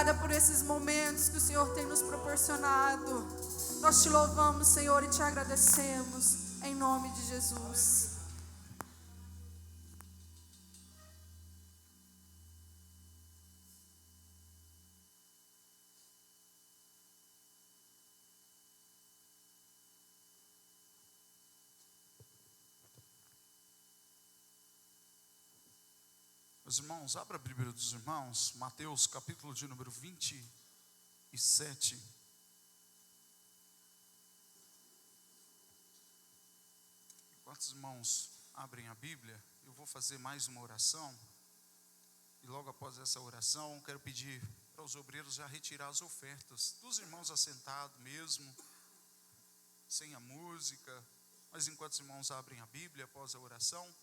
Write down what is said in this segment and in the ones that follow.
obrigada por esses momentos que o Senhor tem nos proporcionado. Nós te louvamos, Senhor, e te agradecemos, em nome de Jesus. Meus irmãos, abra a Bíblia dos irmãos, Mateus capítulo de número 27. Enquanto os irmãos abrem a Bíblia, eu vou fazer mais uma oração. E logo após essa oração, quero pedir para os obreiros já retirar as ofertas dos irmãos assentados mesmo, sem a música. Mas enquanto os irmãos abrem a Bíblia após a oração,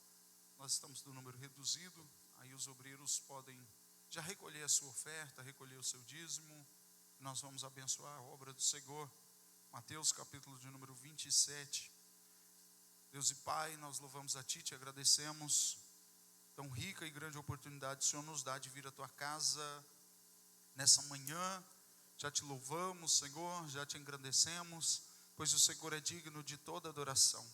nós estamos do número reduzido. Aí os obreiros podem já recolher a sua oferta, recolher o seu dízimo. Nós vamos abençoar a obra do Senhor. Mateus capítulo de número 27. Deus e Pai, nós louvamos a Ti, te agradecemos. Tão rica e grande oportunidade o Senhor nos dá de vir à Tua casa nessa manhã. Já te louvamos, Senhor, já te engrandecemos, pois o Senhor é digno de toda adoração.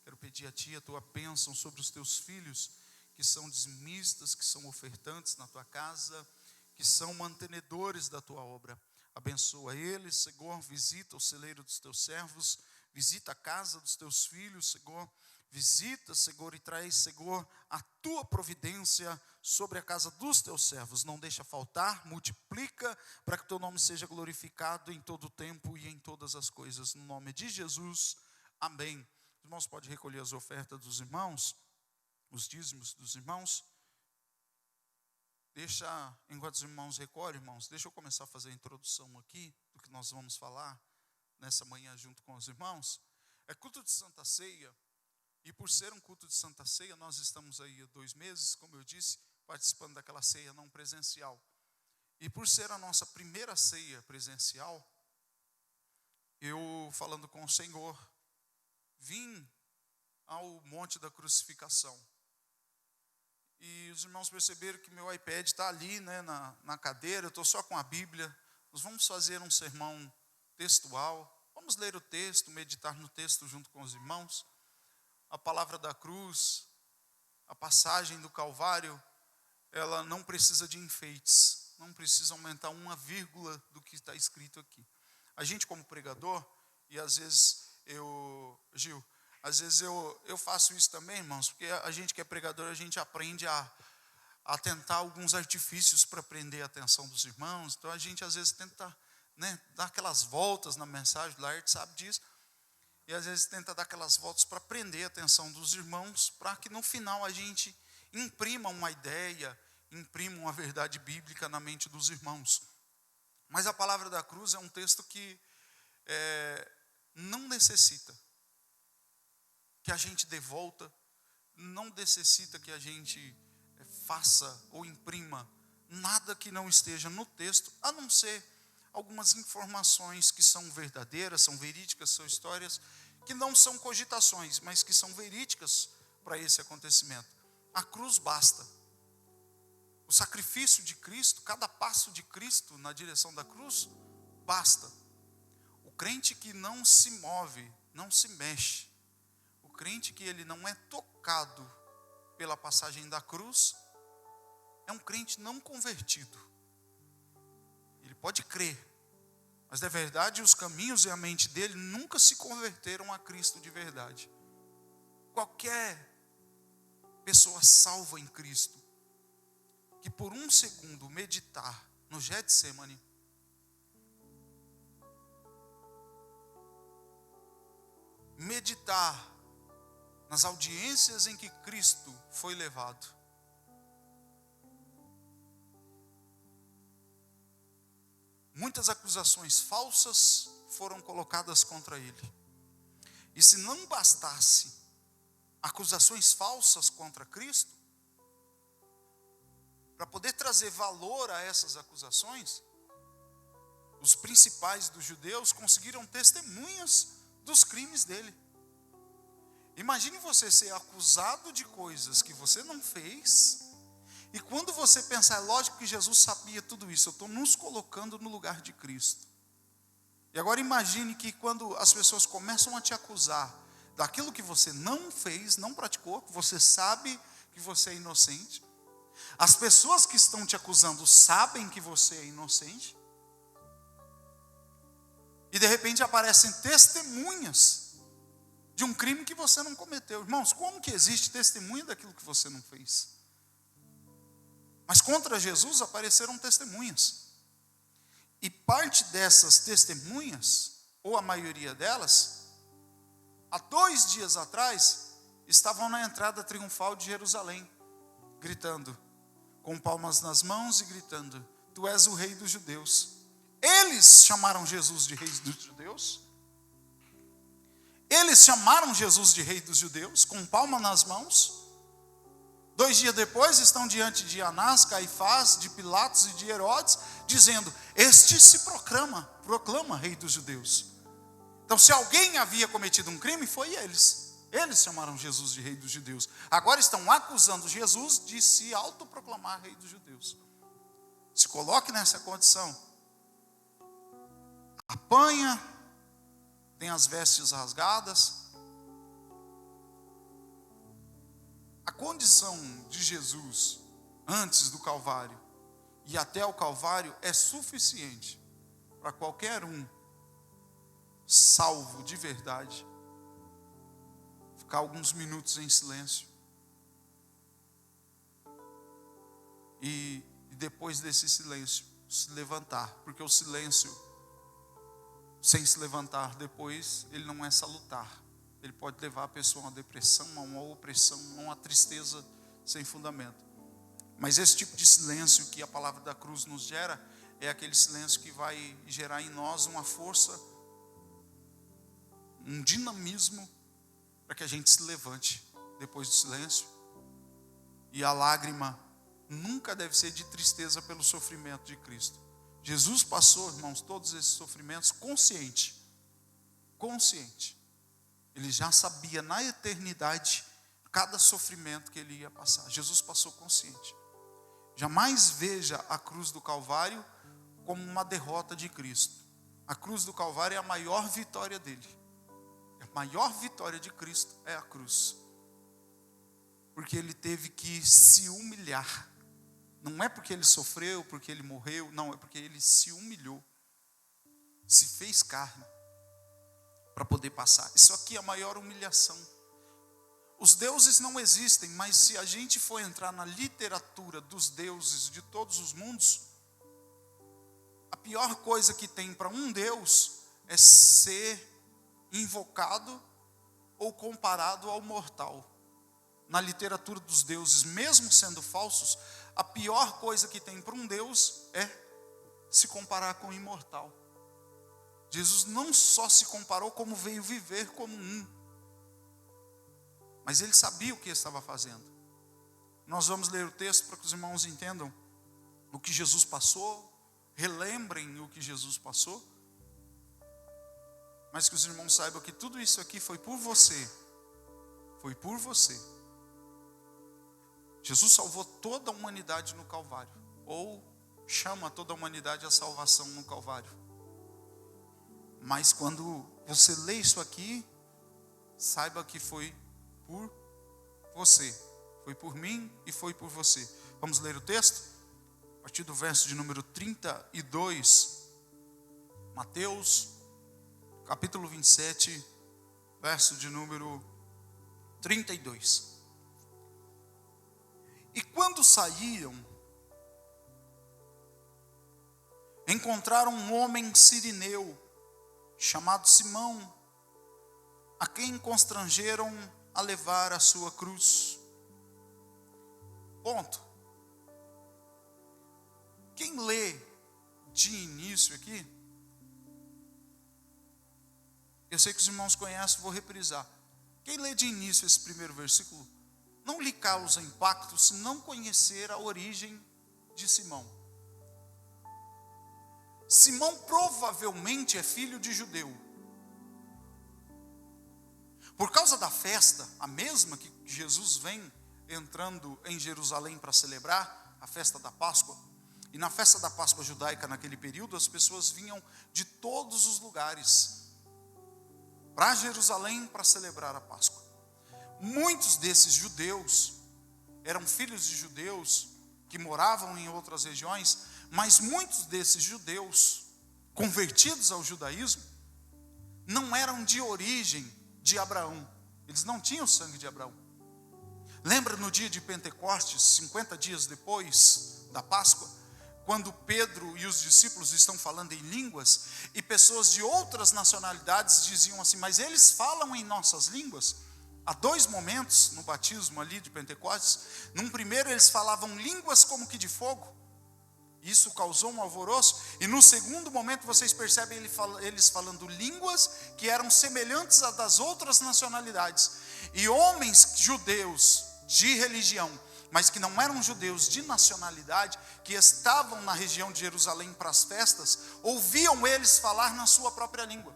Quero pedir a Ti a Tua bênção sobre os Teus filhos, que são dizimistas, que são ofertantes na Tua casa, que são mantenedores da Tua obra. Abençoa eles, Senhor, visita o celeiro dos Teus servos, visita a casa dos Teus filhos, Senhor, visita, Senhor, e traz, Senhor, a Tua providência sobre a casa dos Teus servos. Não deixa faltar, multiplica, para que Teu nome seja glorificado em todo o tempo e em todas as coisas. No nome de Jesus, amém. Os irmãos podem recolher as ofertas dos irmãos, os dízimos dos irmãos. Enquanto os irmãos recolhem, irmãos, deixa eu começar a fazer a introdução aqui do que nós vamos falar nessa manhã junto com os irmãos. É culto de Santa Ceia, e por ser um culto de Santa Ceia, nós estamos aí há 2 meses, como eu disse, participando daquela ceia não presencial. E por ser a nossa primeira ceia presencial, eu, falando com o Senhor, vim ao Monte da Crucificação. E os irmãos perceberam que meu iPad está ali, né, na cadeira, eu estou só com a Bíblia. Nós vamos fazer um sermão textual, vamos ler o texto, meditar no texto junto com os irmãos. A palavra da cruz, a passagem do Calvário, ela não precisa de enfeites, não precisa aumentar uma vírgula do que está escrito aqui. A gente como pregador, e às vezes eu faço isso também, irmãos, porque a gente que é pregador, a gente aprende a tentar alguns artifícios para prender a atenção dos irmãos. Então a gente às vezes tenta, né, dar aquelas voltas na mensagem, o Laerte sabe disso, e às vezes tenta dar aquelas voltas para prender a atenção dos irmãos, para que no final a gente imprima uma ideia, imprima uma verdade bíblica na mente dos irmãos. Mas a palavra da cruz é um texto que não necessita que a gente dê volta, não necessita que a gente faça ou imprima nada que não esteja no texto, a não ser algumas informações que são verdadeiras, são verídicas, são histórias que não são cogitações, mas que são verídicas para esse acontecimento. A cruz basta. O sacrifício de Cristo, cada passo de Cristo na direção da cruz, basta. O crente que não se move, não se mexe, o crente que ele não é tocado pela passagem da cruz, é um crente não convertido. Ele pode crer, mas na verdade os caminhos e a mente dele nunca se converteram a Cristo de verdade. Qualquer pessoa salva em Cristo, que por um segundo meditar no Getsemane, meditar nas audiências em que Cristo foi levado, muitas acusações falsas foram colocadas contra ele. E se não bastasse acusações falsas contra Cristo, para poder trazer valor a essas acusações, os principais dos judeus conseguiram testemunhas dos crimes dele. Imagine você ser acusado de coisas que você não fez, E quando você pensar, é lógico que Jesus sabia tudo isso, eu estou nos colocando no lugar de Cristo. E agora imagine que quando as pessoas começam a te acusar daquilo que você não fez, não praticou, que você sabe que você é inocente, as pessoas que estão te acusando sabem que você é inocente, e de repente aparecem testemunhas de um crime que você não cometeu. Irmãos, como que existe testemunha daquilo que você não fez? Mas contra Jesus apareceram testemunhas. E parte dessas testemunhas, ou a maioria delas, há 2 dias atrás, estavam na entrada triunfal de Jerusalém, gritando, com palmas nas mãos e gritando, tu és o rei dos judeus. Eles chamaram Jesus de rei dos judeus. Eles chamaram Jesus de rei dos judeus, com palma nas mãos. 2 dias depois, estão diante de Anás, Caifás, de Pilatos e de Herodes, dizendo, este se proclama rei dos judeus. Então, se alguém havia cometido um crime, foi eles. Eles chamaram Jesus de rei dos judeus. Agora estão acusando Jesus de se autoproclamar rei dos judeus. Se coloque nessa condição. Apanha, tem as vestes rasgadas. A condição de Jesus antes do Calvário e até o Calvário é suficiente para qualquer um salvo de verdade ficar alguns minutos em silêncio e depois desse silêncio se levantar, porque o silêncio sem se levantar depois ele não é salutar. Ele pode levar a pessoa a uma depressão, a uma opressão, a uma tristeza sem fundamento. Mas esse tipo de silêncio que a palavra da cruz nos gera, é aquele silêncio que vai gerar em nós uma força, um dinamismo, para que a gente se levante depois do silêncio. E a lágrima nunca deve ser de tristeza pelo sofrimento de Cristo. Jesus passou, irmãos, todos esses sofrimentos consciente. Ele já sabia na eternidade cada sofrimento que ele ia passar. Jesus passou consciente. Jamais veja a cruz do Calvário como uma derrota de Cristo. A cruz do Calvário é a maior vitória dele. A maior vitória de Cristo é a cruz. Porque ele teve que se humilhar. Não é porque ele sofreu, porque ele morreu, não, é porque ele se humilhou. Se fez carne para poder passar. Isso aqui é a maior humilhação. Os deuses não existem, mas se a gente for entrar na literatura dos deuses de todos os mundos, a pior coisa que tem para um Deus é ser invocado ou comparado ao mortal. Na literatura dos deuses, mesmo sendo falsos, a pior coisa que tem para um Deus é se comparar com o imortal. Jesus não só se comparou, como veio viver como um. Mas ele sabia o que estava fazendo. Nós vamos ler o texto para que os irmãos entendam o que Jesus passou, relembrem o que Jesus passou, mas que os irmãos saibam que tudo isso aqui foi por você. Foi por você. Jesus salvou toda a humanidade no Calvário, ou chama toda a humanidade à salvação no Calvário. Mas quando você lê isso aqui, saiba que foi por você, foi por mim e foi por você. Vamos ler o texto? A partir do verso de número 32, Mateus, capítulo 27, verso de número 32. E quando saíam, encontraram um homem sirineu, chamado Simão, a quem constrangeram a levar a sua cruz. Ponto. Quem lê de início aqui, eu sei que os irmãos conhecem, vou reprisar. Quem lê de início esse primeiro versículo, não lhe causa impacto se não conhecer a origem de Simão. Simão provavelmente é filho de judeu. Por causa da festa, a mesma que Jesus vem entrando em Jerusalém para celebrar a festa da Páscoa. E na festa da Páscoa judaica, naquele período, as pessoas vinham de todos os lugares para Jerusalém para celebrar a Páscoa. Muitos desses judeus eram filhos de judeus que moravam em outras regiões, mas muitos desses judeus convertidos ao judaísmo não eram de origem de Abraão. Eles não tinham sangue de Abraão. Lembra no dia de Pentecostes, 50 dias depois da Páscoa, quando Pedro e os discípulos estão falando em línguas, e pessoas de outras nacionalidades diziam assim, mas eles falam em nossas línguas? Há 2 momentos no batismo ali de Pentecostes. Num primeiro eles falavam línguas como que de fogo. Isso causou um alvoroço. E no segundo momento vocês percebem eles falando línguas que eram semelhantes às das outras nacionalidades. E homens judeus de religião, mas que não eram judeus de nacionalidade, que estavam na região de Jerusalém para as festas, ouviam eles falar na sua própria língua.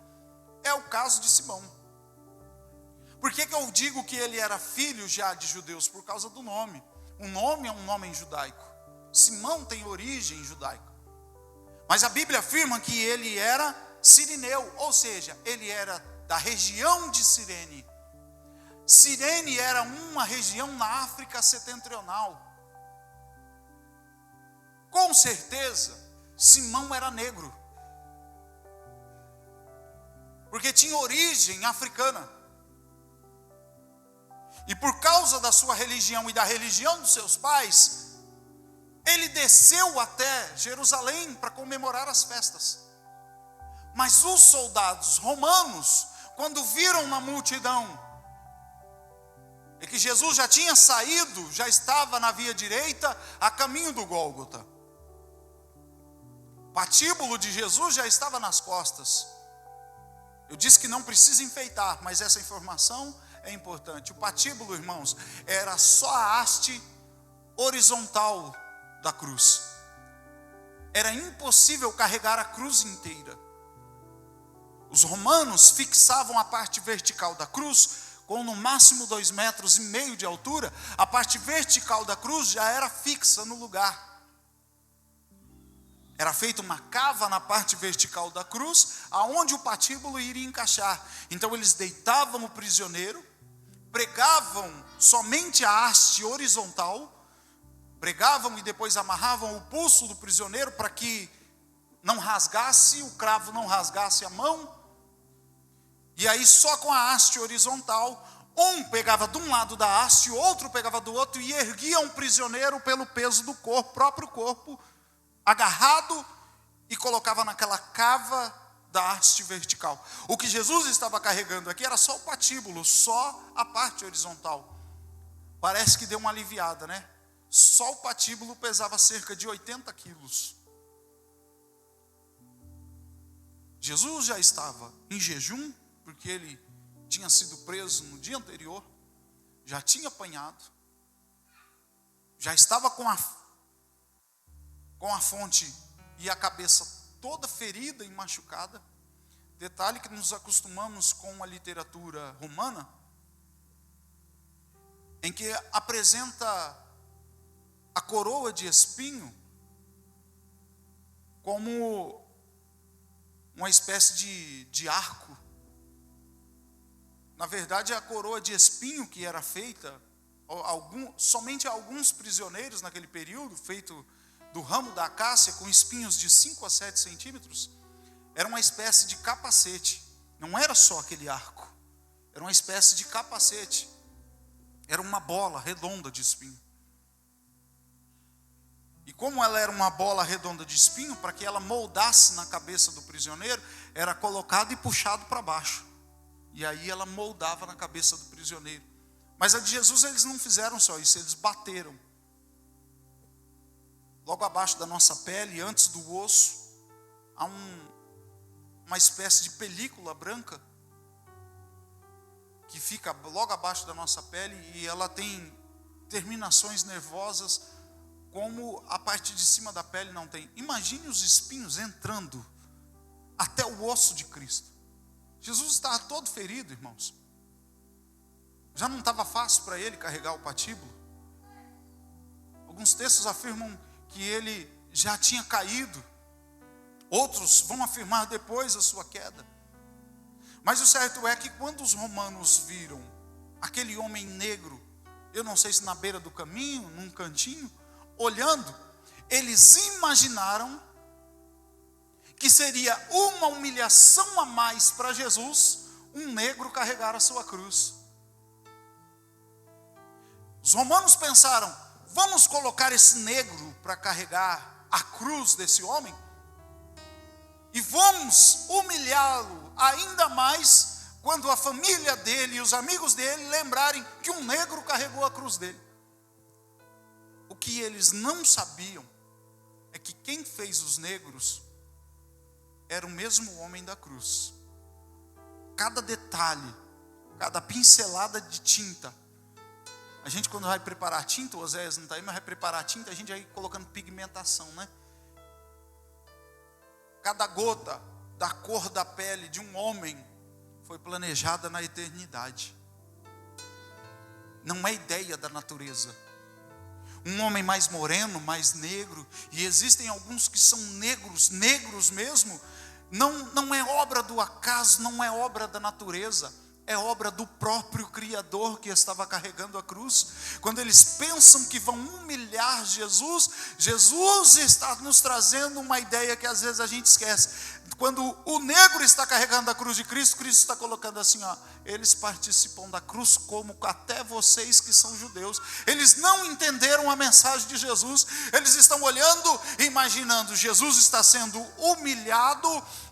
É o caso de Simão. Por que eu digo que ele era filho já de judeus? Por causa do nome. O nome é um nome em judaico. Simão tem origem judaica. Mas a Bíblia afirma que ele era sirineu, ou seja, ele era da região de Cirene. Cirene era uma região na África setentrional. Com certeza, Simão era negro. Porque tinha origem africana. E por causa da sua religião e da religião dos seus pais, ele desceu até Jerusalém para comemorar as festas. Mas os soldados romanos, quando viram na multidão, e que Jesus já tinha saído, já estava na via direita, a caminho do Gólgota. O patíbulo de Jesus já estava nas costas. Eu disse que não precisa enfeitar, mas essa informação é importante. O patíbulo, irmãos, era só a haste horizontal da cruz. Era impossível carregar a cruz inteira. Os romanos fixavam a parte vertical da cruz com no máximo 2,5 metros de altura. A parte vertical da cruz já era fixa no lugar. Era feita uma cava na parte vertical da cruz, aonde o patíbulo iria encaixar. Então eles deitavam o prisioneiro, pregavam somente a haste horizontal, pregavam e depois amarravam o pulso do prisioneiro para que não rasgasse, o cravo não rasgasse a mão. E aí só com a haste horizontal, um pegava de um lado da haste, o outro pegava do outro e erguiam o prisioneiro pelo peso do corpo, próprio corpo, agarrado, e colocava naquela cava da haste vertical. O que Jesus estava carregando aqui era só o patíbulo, só a parte horizontal. Parece que deu uma aliviada, né? Só o patíbulo pesava cerca de 80 quilos. Jesus já estava em jejum, porque ele tinha sido preso no dia anterior, já tinha apanhado, já estava com a fonte e a cabeça toda ferida e machucada. Detalhe que nos acostumamos com a literatura romana, em que apresenta a coroa de espinho como uma espécie de arco. Na verdade, a coroa de espinho que era feita somente a alguns prisioneiros naquele período, feito do ramo da acácia, com espinhos de 5 a 7 centímetros, era uma espécie de capacete. Não era só aquele arco, era uma espécie de capacete. Era uma bola redonda de espinho. E como ela era uma bola redonda de espinho, para que ela moldasse na cabeça do prisioneiro, era colocado e puxado para baixo. E aí ela moldava na cabeça do prisioneiro. Mas a de Jesus eles não fizeram só isso, eles bateram. Logo abaixo da nossa pele, antes do osso, há uma espécie de película branca que fica logo abaixo da nossa pele, e ela tem terminações nervosas como a parte de cima da pele não tem. Imagine os espinhos entrando até o osso de Cristo. Jesus estava todo ferido, irmãos. Já não estava fácil para ele carregar o patíbulo. Alguns textos afirmam que ele já tinha caído. Outros vão afirmar depois a sua queda. Mas o certo é que quando os romanos viram aquele homem negro, eu não sei se na beira do caminho, num cantinho, olhando, eles imaginaram que seria uma humilhação a mais para Jesus, um negro carregar a sua cruz. Os romanos pensaram, vamos colocar esse negro para carregar a cruz desse homem? E vamos humilhá-lo ainda mais quando a família dele e os amigos dele lembrarem que um negro carregou a cruz dele. O que eles não sabiam é que quem fez os negros era o mesmo homem da cruz. Cada detalhe, cada pincelada de tinta. A gente quando vai preparar tinta, o Oséias não está aí, mas vai preparar tinta, a gente vai colocando pigmentação, né? Cada gota da cor da pele de um homem foi planejada na eternidade. Não é ideia da natureza. Um homem mais moreno, mais negro, e existem alguns que são negros, negros mesmo, não é obra do acaso, não é obra da natureza. É obra do próprio Criador que estava carregando a cruz. Quando eles pensam que vão humilhar Jesus, Jesus está nos trazendo uma ideia que às vezes a gente esquece. Quando o negro está carregando a cruz de Cristo, Cristo está colocando assim, ó, eles participam da cruz como até vocês que são judeus. Eles não entenderam a mensagem de Jesus, eles estão olhando e imaginando, Jesus está sendo humilhado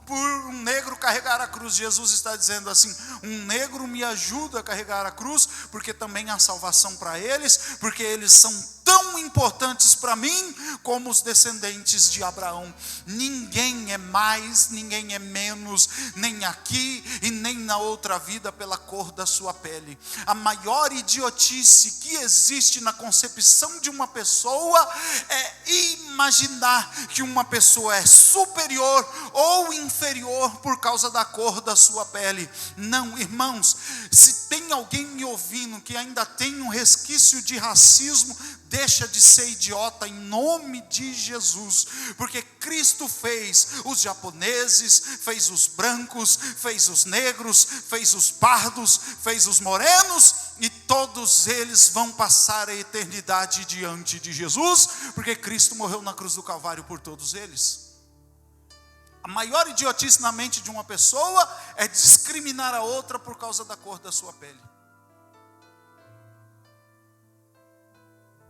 por um negro carregar a cruz. Jesus está dizendo assim, um negro me ajuda a carregar a cruz, porque também há salvação para eles, porque eles são tão importantes para mim como os descendentes de Abraão. Ninguém é mais, ninguém é menos, nem aqui e nem na outra vida pela cor da sua pele. A maior idiotice que existe na concepção de uma pessoa é imaginar que uma pessoa é superior ou inferior por causa da cor da sua pele. Não, irmãos, se tem alguém me ouvindo que ainda tem um resquício de racismo, deixa de ser idiota em nome de Jesus, porque Cristo fez os japoneses, fez os brancos, fez os negros, fez os pardos, fez os morenos, e todos eles vão passar a eternidade diante de Jesus, porque Cristo morreu na cruz do Calvário por todos eles. A maior idiotice na mente de uma pessoa é discriminar a outra por causa da cor da sua pele.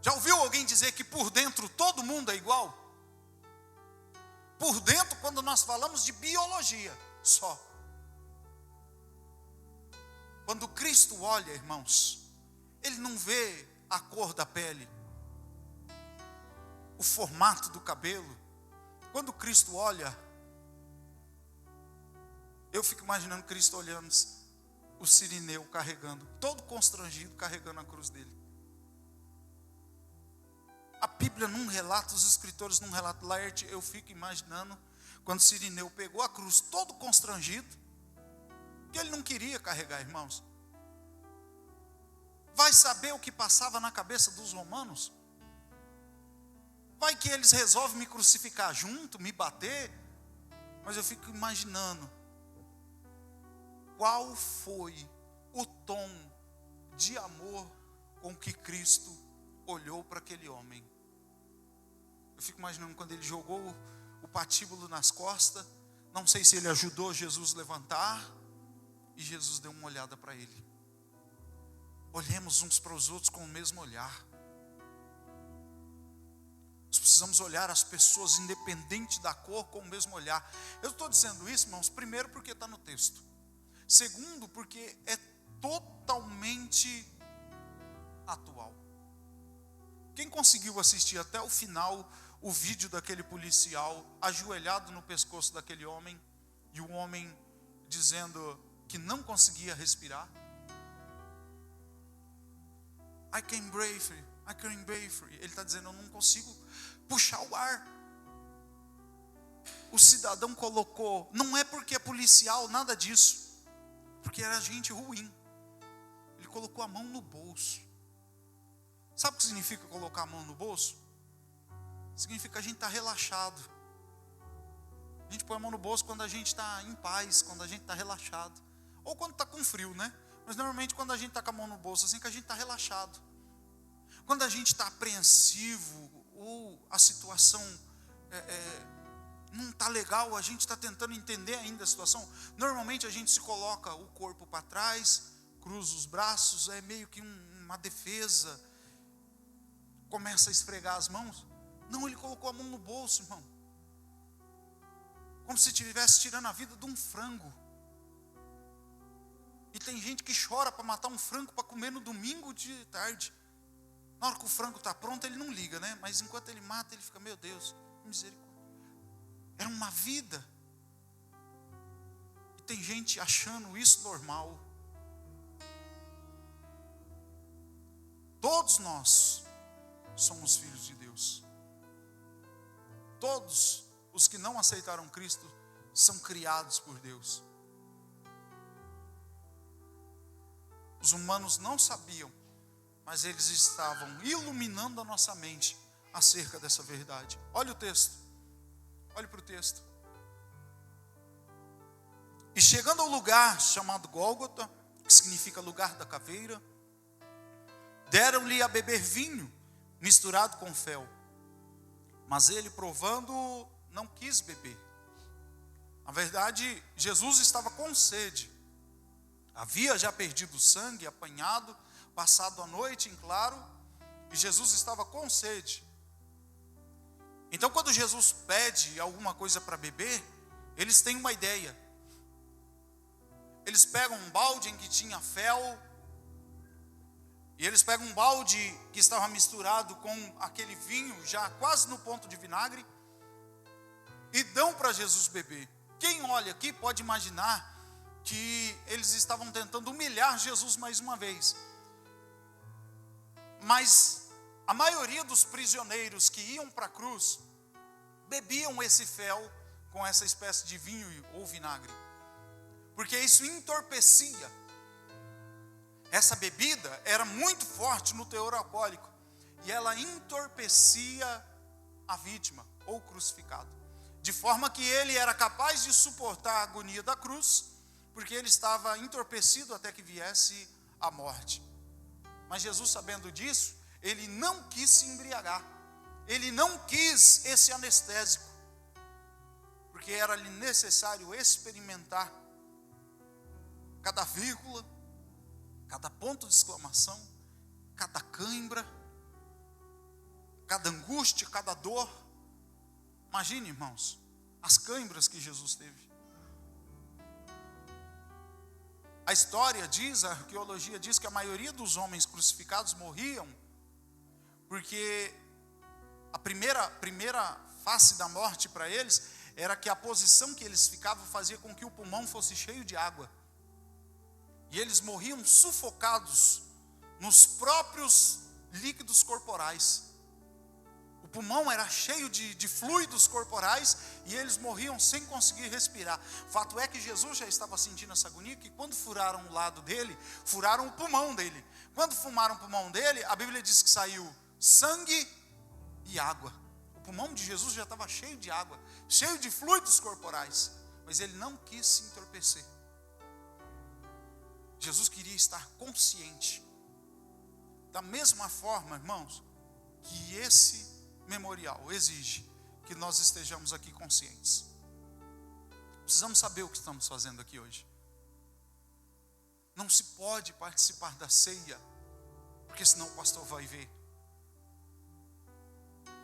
Já ouviu alguém dizer que por dentro todo mundo é igual? Por dentro, quando nós falamos de biologia, só. Quando Cristo olha, irmãos, Ele não vê a cor da pele, o formato do cabelo. Quando Cristo olha, eu fico imaginando Cristo olhando o sirineu carregando, todo constrangido, carregando a cruz dele. A Bíblia não relata, os escritores não relatam. Laerte, eu fico imaginando quando Cirineu pegou a cruz todo constrangido, que ele não queria carregar, irmãos. Vai saber o que passava na cabeça dos romanos? Vai que eles resolvem me crucificar junto, me bater? Mas eu fico imaginando qual foi o tom de amor com que Cristo olhou para aquele homem. Eu fico imaginando quando ele jogou o patíbulo nas costas, não sei se ele ajudou Jesus a levantar, e Jesus deu uma olhada para ele. Olhemos uns para os outros com o mesmo olhar. Nós precisamos olhar as pessoas independente da cor com o mesmo olhar. Eu estou dizendo isso, irmãos, primeiro porque está no texto. Segundo, porque é totalmente atual. Quem conseguiu assistir até o final o vídeo daquele policial ajoelhado no pescoço daquele homem, e o homem dizendo que não conseguia respirar? I can breathe. Ele está dizendo, eu não consigo puxar o ar. O cidadão colocou, não é porque é policial, nada disso, porque era gente ruim. Ele colocou a mão no bolso. Sabe o que significa colocar a mão no bolso? significa que a gente está relaxado. A gente põe a mão no bolso quando a gente está em paz, quando a gente está relaxado. Ou quando está com frio, né? Mas normalmente quando a gente está com a mão no bolso, assim que a gente está relaxado. Quando a gente está apreensivo, ou a situação não está legal, a gente está tentando entender ainda a situação. Normalmente a gente se coloca o corpo para trás, cruza os braços, é meio que uma defesa. Começa a esfregar as mãos. Não, ele colocou a mão no bolso, irmão. Como se estivesse tirando a vida de um frango. E tem gente que chora para matar um frango para comer no domingo de tarde. Na hora que o frango está pronto, ele não liga, né? Mas enquanto ele mata, ele fica, meu Deus, misericórdia. Era uma vida. E tem gente achando isso normal. Todos nós somos filhos de Deus. Todos os que não aceitaram Cristo são criados por Deus. Os humanos não sabiam, mas eles estavam iluminando a nossa mente acerca dessa verdade. Olha o texto. Olhe para o texto. E chegando ao lugar chamado Gólgota, que significa lugar da caveira, deram-lhe a beber vinho misturado com fel. Mas ele, provando, não quis beber. Na verdade, Jesus estava com sede. Havia já perdido sangue, apanhado, passado a noite em claro, e Jesus estava com sede. Então, quando Jesus pede alguma coisa para beber, eles têm uma ideia. Eles pegam um balde em que tinha fel, e eles pegam um balde que estava misturado com aquele vinho, já quase no ponto de vinagre, e dão para Jesus beber. Quem olha aqui pode imaginar que eles estavam tentando humilhar Jesus mais uma vez. Mas a maioria dos prisioneiros que iam para a cruz bebiam esse fel com essa espécie de vinho ou vinagre, porque isso entorpecia. Essa bebida era muito forte no teor alcoólico e ela entorpecia a vítima ou o crucificado, de forma que ele era capaz de suportar a agonia da cruz, porque ele estava entorpecido até que viesse a morte. Mas Jesus, sabendo disso, ele não quis se embriagar, ele não quis esse anestésico, porque era-lhe necessário experimentar cada vírgula, cada ponto de exclamação, cada cãibra, cada angústia, cada dor. Imagine, irmãos, as cãibras que Jesus teve. A história diz, a arqueologia diz que a maioria dos homens crucificados morriam porque a primeira face da morte para eles era que a posição que eles ficavam fazia com que o pulmão fosse cheio de água. E eles morriam sufocados nos próprios líquidos corporais. O pulmão era cheio de fluidos corporais e eles morriam sem conseguir respirar. Fato é que Jesus já estava sentindo essa agonia, que quando furaram o lado dele, furaram o pulmão dele. Quando fumaram o pulmão dele, a Bíblia diz que saiu sangue e água. O pulmão de Jesus já estava cheio de água, cheio de fluidos corporais, mas ele não quis se entorpecer. Jesus queria estar consciente. Da mesma forma, irmãos, que esse memorial exige que nós estejamos aqui conscientes. Precisamos saber o que estamos fazendo aqui hoje. Não se pode participar da ceia, porque senão o pastor vai ver.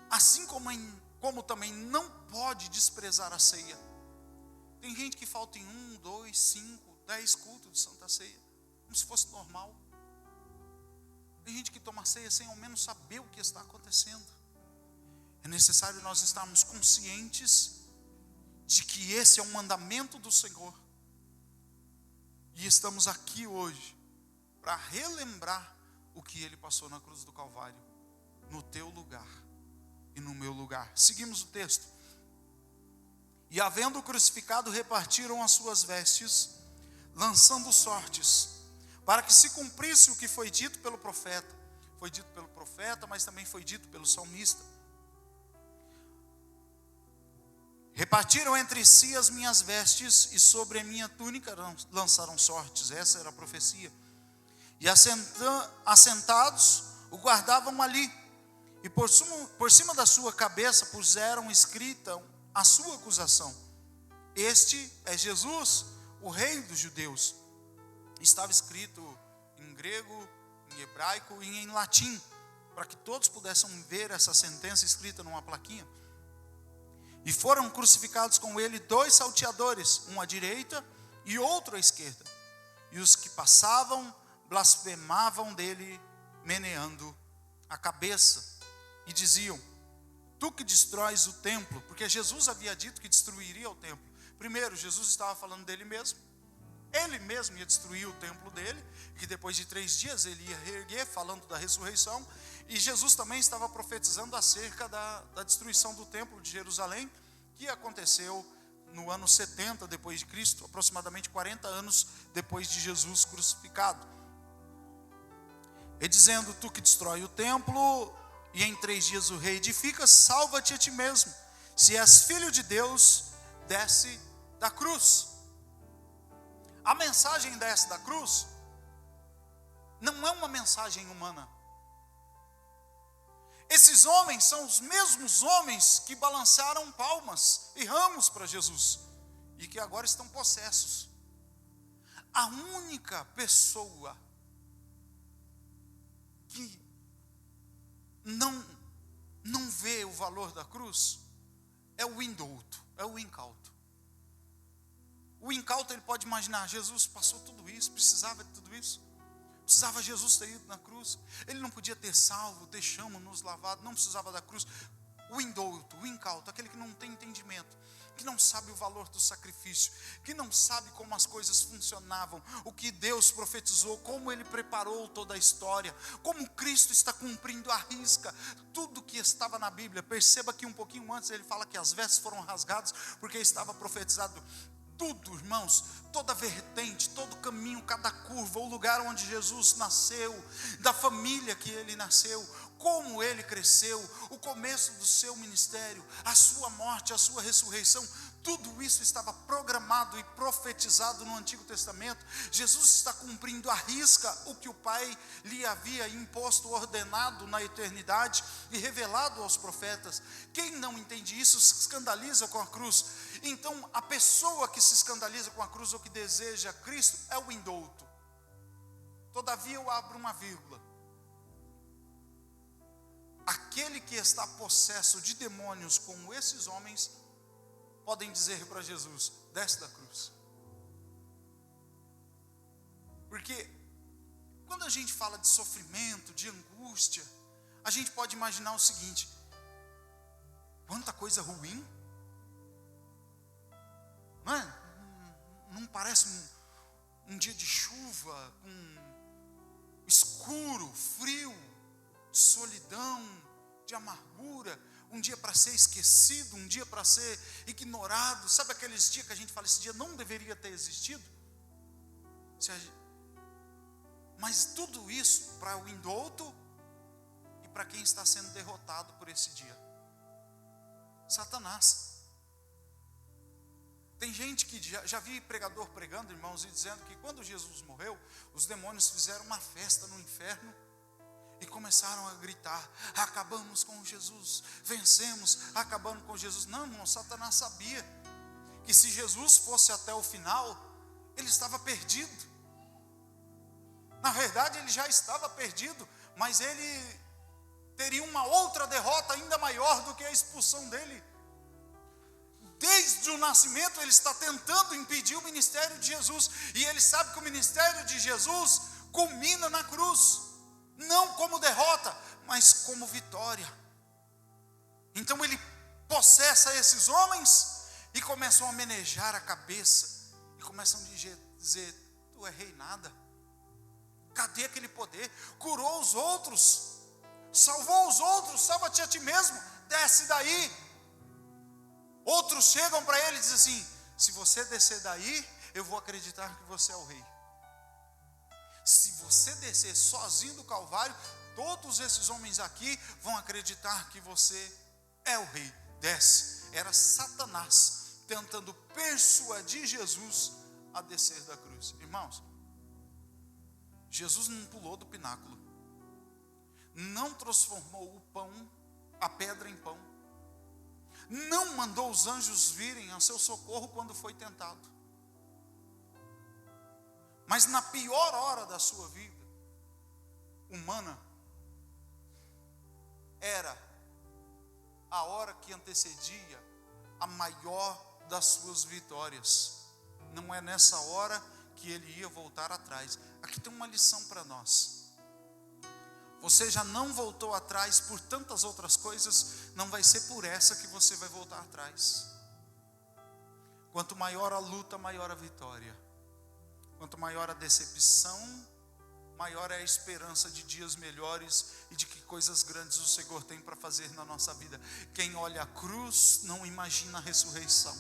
Assim como também não pode desprezar a ceia. Tem gente que falta em 1, 2, 5, 10 cultos de Santa Ceia, como se fosse normal. Tem gente que toma ceia sem ao menos saber o que está acontecendo. É necessário nós estarmos conscientes de que esse é um mandamento do Senhor. E estamos aqui hoje para relembrar o que Ele passou na cruz do Calvário, no teu lugar e no meu lugar. Seguimos o texto. E havendo crucificado, repartiram as suas vestes, lançando sortes, para que se cumprisse o que foi dito pelo profeta. Foi dito pelo profeta, mas também foi dito pelo salmista. Repartiram entre si as minhas vestes e sobre a minha túnica lançaram sortes. Essa era a profecia. E assentados o guardavam ali. E por cima da sua cabeça puseram escrita a sua acusação. Este é Jesus, o Rei dos judeus. Estava escrito em grego, em hebraico e em latim, para que todos pudessem ver essa sentença escrita numa plaquinha. E foram crucificados com ele 2 salteadores, um à direita e outro à esquerda. E os que passavam blasfemavam dele, meneando a cabeça, e diziam: tu que destróis o templo, porque Jesus havia dito que destruiria o templo. Primeiro, Jesus estava falando dele mesmo. Ele mesmo ia destruir o templo dele, que depois de 3 dias ele ia reerguer, falando da ressurreição. E Jesus também estava profetizando acerca da destruição do templo de Jerusalém, que aconteceu no ano 70 depois de Cristo, aproximadamente 40 anos depois de Jesus crucificado. E dizendo: tu que destrói o templo, e em 3 dias o reedificas, salva-te a ti mesmo. Se és filho de Deus, desce da cruz. A mensagem desce da cruz não é uma mensagem humana. Esses homens são os mesmos homens que balançaram palmas e ramos para Jesus e que agora estão possessos. A única pessoa que não vê o valor da cruz é o indouto, é o incauto. O incauto, ele pode imaginar: Jesus passou tudo isso, precisava de tudo isso, precisava Jesus ter ido na cruz, ele não podia ter salvo, ter chama, nos lavado, não precisava da cruz. O indouto, o incauto, aquele que não tem entendimento, que não sabe o valor do sacrifício, que não sabe como as coisas funcionavam, o que Deus profetizou, como Ele preparou toda a história, como Cristo está cumprindo à risca tudo que estava na Bíblia. Perceba que um pouquinho antes ele fala que as vestes foram rasgadas, porque estava profetizado tudo, irmãos, toda vertente, todo caminho, cada curva, o lugar onde Jesus nasceu, da família que ele nasceu, como ele cresceu, o começo do seu ministério, a sua morte, a sua ressurreição, tudo isso estava programado e profetizado no Antigo Testamento. Jesus está cumprindo à risca o que o Pai lhe havia imposto, ordenado na eternidade e revelado aos profetas. Quem não entende isso se escandaliza com a cruz. Então, a pessoa que se escandaliza com a cruz ou que deseja Cristo é o indouto. Todavia, eu abro uma vírgula. Aquele que está possesso de demônios como esses homens, podem dizer para Jesus: desce da cruz. Porque quando a gente fala de sofrimento, de angústia, a gente pode imaginar o seguinte: quanta coisa ruim, não é? Não parece um dia de chuva, escuro, frio, de solidão, de amargura, um dia para ser esquecido, um dia para ser ignorado. Sabe aqueles dias que a gente fala: esse dia não deveria ter existido? Mas tudo isso para o indouto e para quem está sendo derrotado por esse dia: Satanás. Tem gente que já vi pregador pregando, irmãos, e dizendo que quando Jesus morreu, os demônios fizeram uma festa no inferno e começaram a gritar: acabamos com Jesus, vencemos, acabando com Jesus. Não, irmão, Satanás sabia que se Jesus fosse até o final, ele estava perdido. Na verdade, ele já estava perdido, mas ele teria uma outra derrota ainda maior do que a expulsão dele. Desde o nascimento ele está tentando impedir o ministério de Jesus, e ele sabe que o ministério de Jesus culmina na cruz, não como derrota, mas como vitória. Então ele possessa esses homens e começam a menejar a cabeça e começam a dizer: tu é rei nada. Cadê aquele poder? Curou os outros, salvou os outros, salva-te a ti mesmo, desce daí. Outros chegam para ele e dizem assim: se você descer daí, eu vou acreditar que você é o rei. Se você descer sozinho do Calvário, todos esses homens aqui vão acreditar que você é o rei. Desce. era Satanás tentando persuadir Jesus a descer da cruz. Irmãos, Jesus não pulou do pináculo, não transformou o pão, a pedra em pão, não mandou os anjos virem a seu socorro quando foi tentado. Mas na pior hora da sua vida humana, era a hora que antecedia a maior das suas vitórias. Não é nessa hora que ele ia voltar atrás. Aqui tem uma lição para nós. Você já não voltou atrás por tantas outras coisas, não vai ser por essa que você vai voltar atrás. Quanto maior a luta, maior a vitória. Quanto maior a decepção, maior é a esperança de dias melhores e de que coisas grandes o Senhor tem para fazer na nossa vida. Quem olha a cruz não imagina a ressurreição.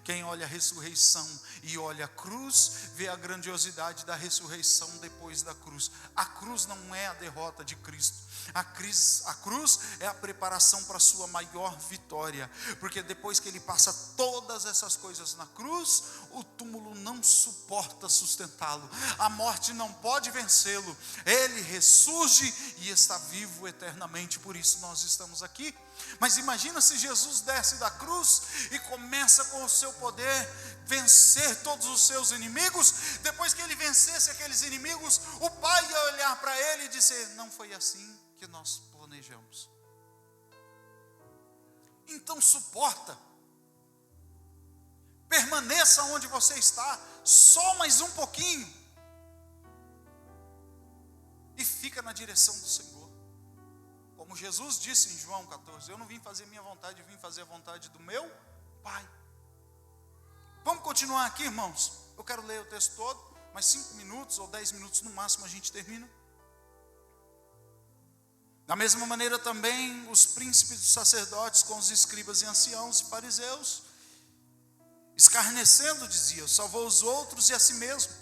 Quem olha a ressurreição e olha a cruz, vê a grandiosidade da ressurreição depois da cruz. A cruz não é a derrota de Cristo. A cruz é a preparação para a sua maior vitória. Porque depois que ele passa todas essas coisas na cruz, o túmulo não suporta sustentá-lo. A morte não pode vencê-lo. Ele ressurge e está vivo eternamente. Por isso nós estamos aqui. Mas imagina se Jesus desce da cruz e começa com o seu poder vencer todos os seus inimigos. Depois que ele vencesse aqueles inimigos, o Pai ia olhar para ele e dizer: não foi assim que nós planejamos. Então suporta, permaneça onde você está, só mais um pouquinho, e fica na direção do Senhor. Como Jesus disse em João 14, eu não vim fazer minha vontade, eu vim fazer a vontade do meu Pai. Vamos continuar aqui, irmãos? Eu quero ler o texto todo, mais 5 minutos ou 10 minutos no máximo a gente termina. Da mesma maneira também os príncipes dos sacerdotes com os escribas e anciãos e fariseus, escarnecendo, diziam: salvou os outros e a si mesmo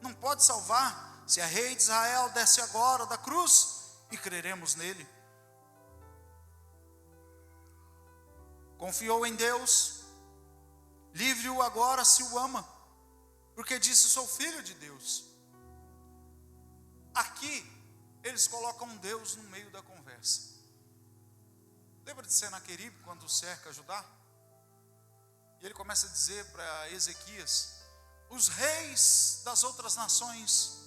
não pode salvar. Se é rei de Israel, desce agora da cruz e creremos nele. Confiou em Deus, livre-o agora se o ama, porque disse: sou filho de Deus. Aqui eles colocam Deus no meio da conversa. Lembra de Senaqueribe quando cerca Judá? E ele começa a dizer para Ezequias: os reis das outras nações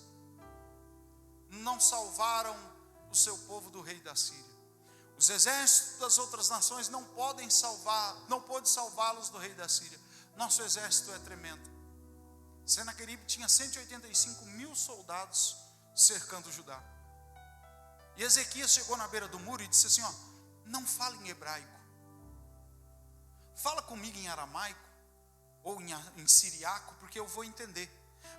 não salvaram o seu povo do rei da Síria. Os exércitos das outras nações não pode salvá-los do rei da Síria. Nosso exército é tremendo. Senaqueribe tinha 185 mil soldados cercando Judá. E Ezequias chegou na beira do muro e disse assim: ó, não fala em hebraico, fala comigo em aramaico ou em siriaco, porque eu vou entender.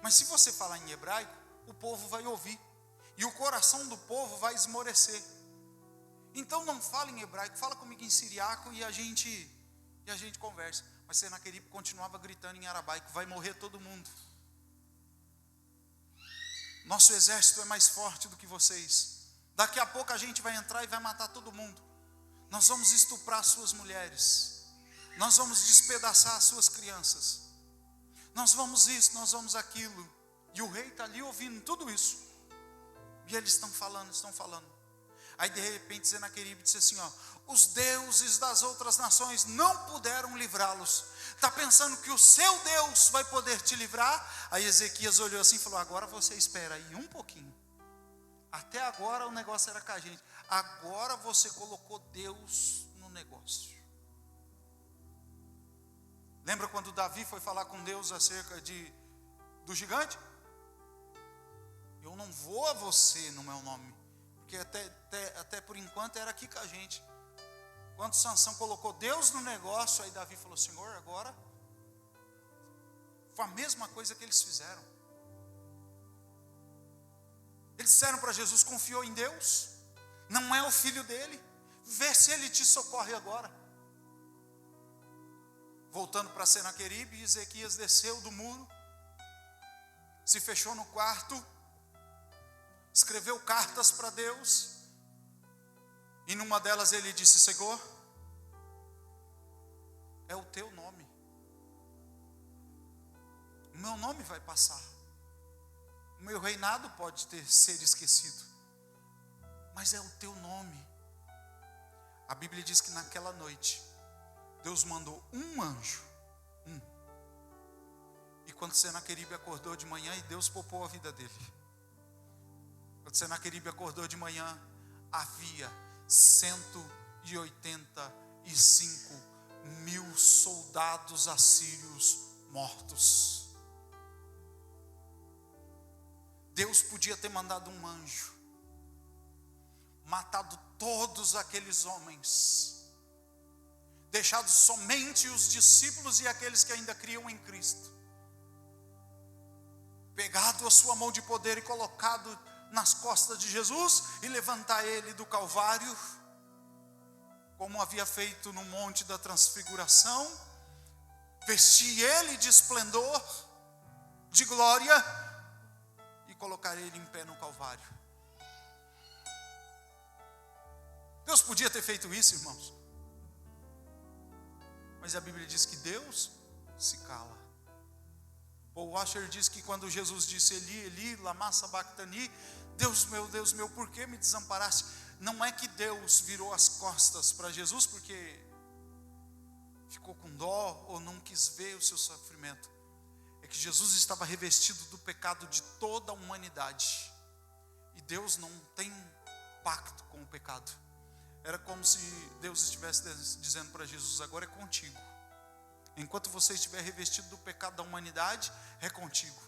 Mas se você falar em hebraico, o povo vai ouvir e o coração do povo vai esmorecer. Então não fala em hebraico, fala comigo em siriaco e a gente conversa. Mas Senaqueribe continuava gritando em aramaico: vai morrer todo mundo. Nosso exército é mais forte do que vocês. Daqui a pouco a gente vai entrar e vai matar todo mundo. Nós vamos estuprar suas mulheres. Nós vamos despedaçar as suas crianças. Nós vamos isso, nós vamos aquilo. E o rei está ali ouvindo tudo isso. E eles estão falando. Aí de repente Senaqueribe disse assim: ó, os deuses das outras nações não puderam livrá-los. Está pensando que o seu Deus vai poder te livrar? Aí Ezequias olhou assim e falou: agora você espera aí um pouquinho. Até agora o negócio era com a gente. Agora você colocou Deus no negócio. Lembra quando Davi foi falar com Deus acerca do gigante? Eu não vou a você no meu nome. Porque até por enquanto era aqui com a gente. Quando Sansão colocou Deus no negócio, aí Davi falou: Senhor, agora foi a mesma coisa que eles fizeram. Eles disseram para Jesus: confiou em Deus, não é o filho dele, vê se ele te socorre agora. Voltando para Senaqueribe, Ezequias desceu do muro, se fechou no quarto, escreveu cartas para Deus, e numa delas ele disse: Senhor, é o teu nome. O meu nome vai passar. O meu reinado pode ser esquecido. Mas é o teu nome. A Bíblia diz que naquela noite, Deus mandou um anjo. E quando Senaqueribe acordou de manhã, e Deus poupou a vida dele. Quando Senaqueribe acordou de manhã, havia 185.000 soldados assírios mortos. Deus podia ter mandado um anjo, matado todos aqueles homens, deixado somente os discípulos e aqueles que ainda criam em Cristo, pegado a sua mão de poder e colocado nas costas de Jesus e levantar ele do Calvário, como havia feito no Monte da Transfiguração, vestir ele de esplendor, de glória, e colocar ele em pé no Calvário. Deus podia ter feito isso, irmãos, mas a Bíblia diz que Deus se cala. Paul Washer diz que quando Jesus disse Eli, Eli, lama sabachthani, Deus meu, por que me desamparaste? Não é que Deus virou as costas para Jesus porque ficou com dó ou não quis ver o seu sofrimento. É que Jesus estava revestido do pecado de toda a humanidade. E Deus não tem pacto com o pecado. Era como se Deus estivesse dizendo para Jesus: agora é contigo. Enquanto você estiver revestido do pecado da humanidade, é contigo.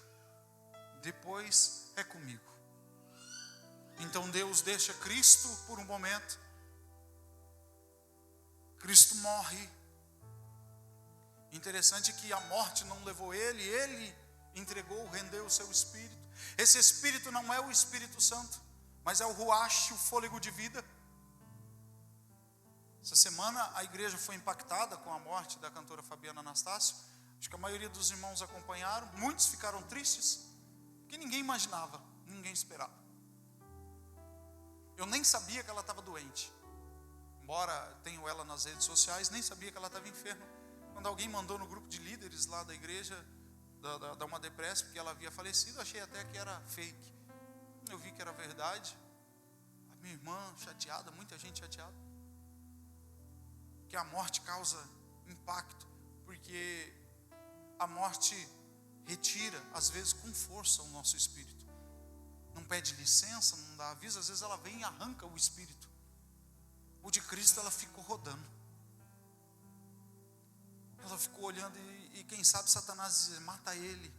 Depois é comigo. Então Deus deixa Cristo por um momento. Cristo morre. Interessante que a morte não levou ele entregou, rendeu o seu espírito. Esse espírito não é o Espírito Santo, mas é o ruach, o fôlego de vida. Essa semana a igreja foi impactada com a morte da cantora Fabiana Anastácio. Acho que a maioria dos irmãos acompanharam. Muitos ficaram tristes, porque ninguém imaginava, ninguém esperava. Eu nem sabia que ela estava doente. Embora tenho ela nas redes sociais, nem sabia que ela estava enferma. Quando alguém mandou no grupo de líderes lá da igreja, da uma depressa, porque ela havia falecido, achei até que era fake. Eu vi que era verdade. A minha irmã chateada, muita gente chateada. Que a morte causa impacto, porque a morte retira, às vezes com força, o nosso espírito. Não pede licença, não dá aviso, às vezes ela vem e arranca o espírito. O de Cristo, ela ficou rodando. Ela ficou olhando e quem sabe Satanás dizia: mata ele.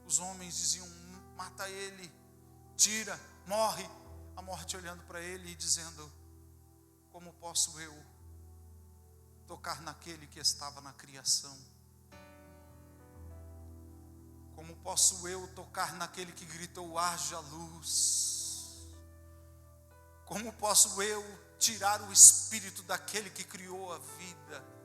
Os homens diziam: mata ele, tira, morre. A morte olhando para ele e dizendo: como posso eu tocar naquele que estava na criação? Como posso eu tocar naquele que gritou: haja luz? Como posso eu tirar o espírito daquele que criou a vida?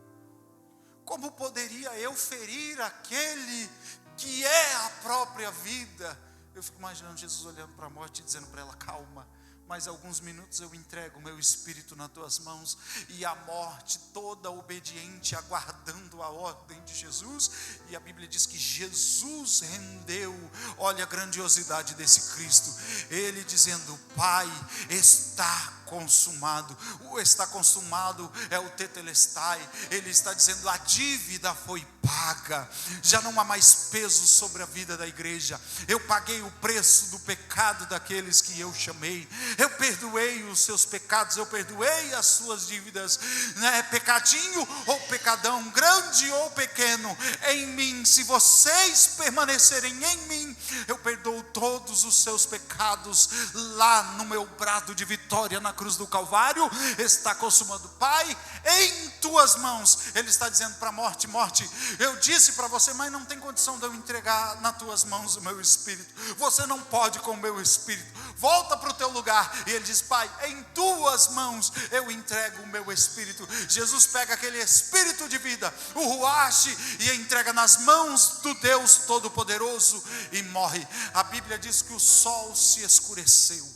Como poderia eu ferir aquele que é a própria vida? Eu fico imaginando Jesus olhando para a morte e dizendo para ela: calma, mais alguns minutos eu entrego o meu espírito nas tuas mãos. E a morte toda obediente, aguardando a ordem de Jesus. E a Bíblia diz que Jesus rendeu. Olha a grandiosidade desse Cristo. Ele dizendo: Pai, está consumado. O está consumado é o tetelestai. Ele está dizendo: a dívida foi paga. Já não há mais peso sobre a vida da igreja. Eu paguei o preço do pecado daqueles que eu chamei. Eu perdoei os seus pecados, eu perdoei as suas dívidas, né? Pecadinho ou pecadão, grande ou pequeno, em mim, se vocês permanecerem em mim, eu perdoo todos os seus pecados. Lá no meu brado de vitória na cruz do Calvário, está consumado. Pai, em tuas mãos. Ele está dizendo para a morte: morte, eu disse para você, mas não tem condição de eu entregar nas tuas mãos o meu espírito. Você não pode com o meu espírito. Volta para o teu lugar. E ele diz: Pai, em tuas mãos eu entrego o meu espírito. Jesus pega aquele espírito de vida, o ruach, e entrega nas mãos do Deus Todo-Poderoso e morre. A Bíblia diz que o sol se escureceu.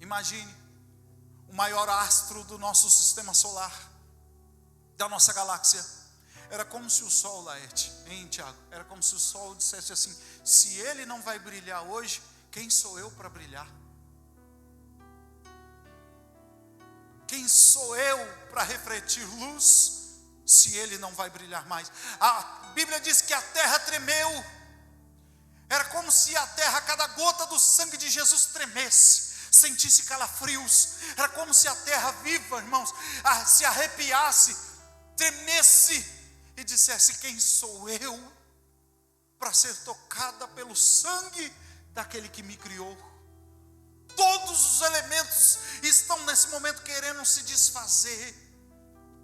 Imagine o maior astro do nosso sistema solar, da nossa galáxia. Era como se o sol, Laerte, hein, Tiago? Era como se o sol dissesse assim: se ele não vai brilhar hoje, quem sou eu para brilhar? Quem sou eu para refletir luz, se ele não vai brilhar mais? A Bíblia diz que a terra tremeu. Era como se a terra, cada gota do sangue de Jesus tremesse, sentisse calafrios. Era como se a terra viva, irmãos, se arrepiasse, tremesse e dissesse: quem sou eu para ser tocada pelo sangue daquele que me criou? Todos os elementos estão nesse momento querendo se desfazer,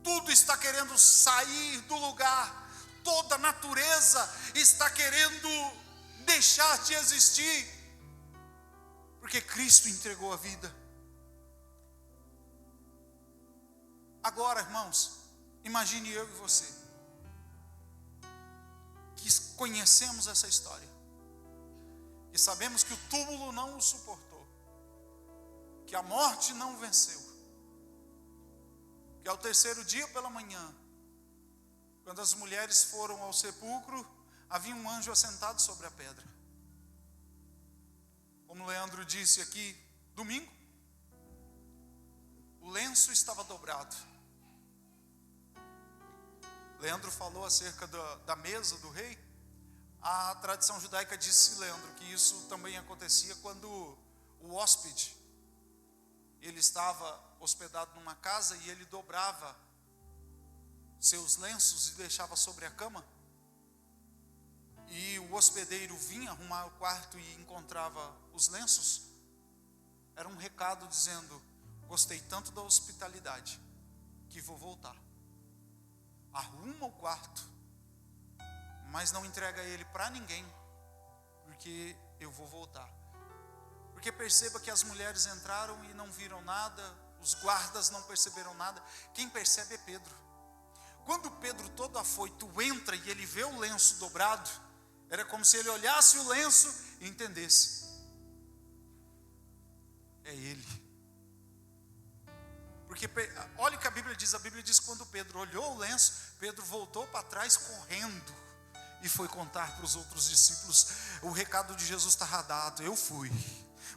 tudo está querendo sair do lugar, toda a natureza está querendo deixar de existir, porque Cristo entregou a vida. Agora, irmãos, imagine eu e você, que conhecemos essa história, e sabemos que o túmulo não o suportou, que a morte não venceu, que ao terceiro dia pela manhã, quando as mulheres foram ao sepulcro, havia um anjo assentado sobre a pedra. Como Leandro disse aqui, domingo, o lenço estava dobrado. Leandro falou acerca da mesa do rei. A tradição judaica disse, Leandro, que isso também acontecia quando o hóspede, ele estava hospedado numa casa e ele dobrava seus lenços e deixava sobre a cama. E o hospedeiro vinha arrumar o quarto e encontrava os lenços. Era um recado dizendo: gostei tanto da hospitalidade que vou voltar. Arruma o quarto, mas não entrega ele para ninguém, porque eu vou voltar. Porque perceba que as mulheres entraram e não viram nada, os guardas não perceberam nada. Quem percebe é Pedro. Quando Pedro, todo afoito, entra e ele vê o lenço dobrado, era como se ele olhasse o lenço e entendesse: é ele. Porque olha o que a Bíblia diz que quando Pedro olhou o lenço, Pedro voltou para trás correndo e foi contar para os outros discípulos: o recado de Jesus está dado, eu fui,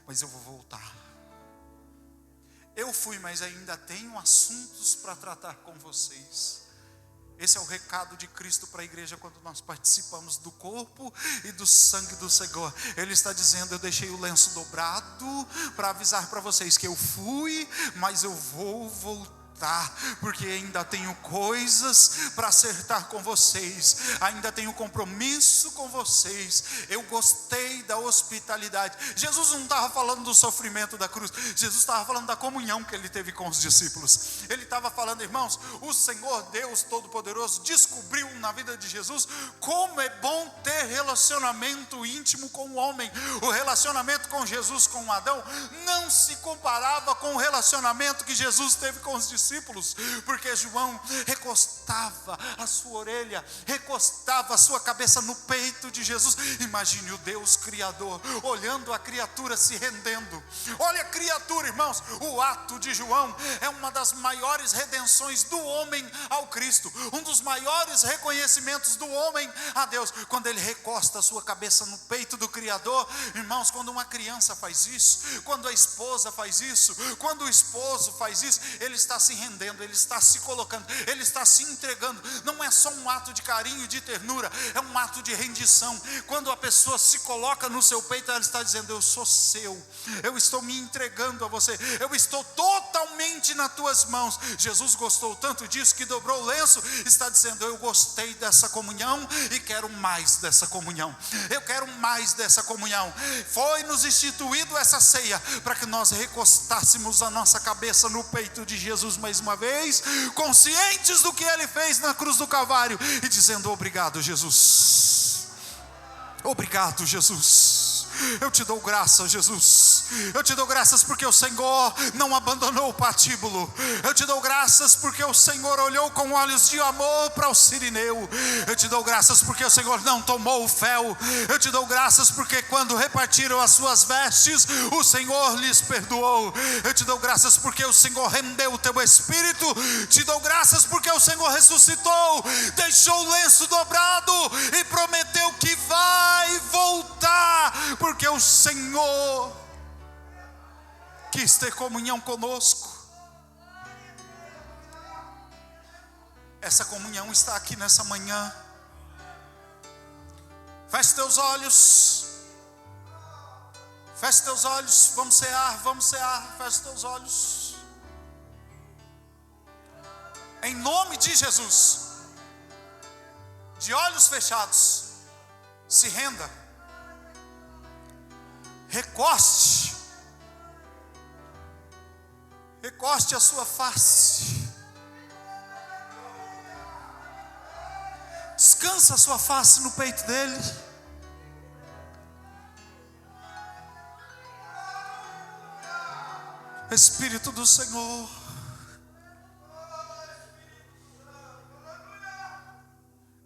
mas eu vou voltar. Eu fui, mas ainda tenho assuntos para tratar com vocês. Esse é o recado de Cristo para a igreja quando nós participamos do corpo e do sangue do Senhor. Ele está dizendo: eu deixei o lenço dobrado para avisar para vocês que eu fui, mas eu vou voltar, porque ainda tenho coisas para acertar com vocês, ainda tenho compromisso com vocês. Eu gostei da hospitalidade. Jesus não estava falando do sofrimento da cruz, Jesus estava falando da comunhão que ele teve com os discípulos. Ele estava falando, irmãos, o Senhor Deus Todo-Poderoso descobriu na vida de Jesus como é bom ter relacionamento íntimo com o homem. O relacionamento com Jesus, com Adão, não se comparava com o relacionamento que Jesus teve com os discípulos, porque João recostava a sua orelha, recostava a sua cabeça no peito de Jesus. Imagine o Deus Criador olhando a criatura se rendendo. Olha a criatura, irmãos, o ato de João é uma das maiores redenções do homem ao Cristo, um dos maiores reconhecimentos do homem a Deus, quando ele recosta a sua cabeça no peito do Criador. Irmãos, quando uma criança faz isso, quando a esposa faz isso, quando o esposo faz isso, ele está se rendendo, ele está se colocando, ele está se entregando. Não é só um ato de carinho, de ternura, é um ato de rendição. Quando a pessoa se coloca no seu peito, ela está dizendo: eu sou seu, eu estou me entregando a você, eu estou totalmente nas tuas mãos. Jesus gostou tanto disso que dobrou o lenço, está dizendo: eu gostei dessa comunhão e quero mais dessa comunhão, eu quero mais dessa comunhão. Foi nos instituído essa ceia para que nós recostássemos a nossa cabeça no peito de Jesus mais uma vez, conscientes do que ele fez na cruz do Calvário, e dizendo: obrigado, Jesus, obrigado, Jesus, eu te dou graça, Jesus, Eu te dou graças porque o Senhor não abandonou o patíbulo. Eu te dou graças porque o Senhor olhou com olhos de amor para o sirineu. Eu te dou graças porque o Senhor não tomou o fel. Eu te dou graças porque quando repartiram as suas vestes, o Senhor lhes perdoou. Eu te dou graças porque o Senhor rendeu o teu espírito. Te dou graças porque o Senhor ressuscitou, deixou o lenço dobrado e prometeu que vai voltar, porque o Senhor quis ter comunhão conosco. Essa comunhão está aqui nessa manhã. Feche teus olhos. Feche teus olhos. Vamos cear, vamos cear. Feche teus olhos. Em nome de Jesus. De olhos fechados. Se renda. Recoste. Recoste a sua face. Descansa a sua face no peito dele. Espírito do Senhor.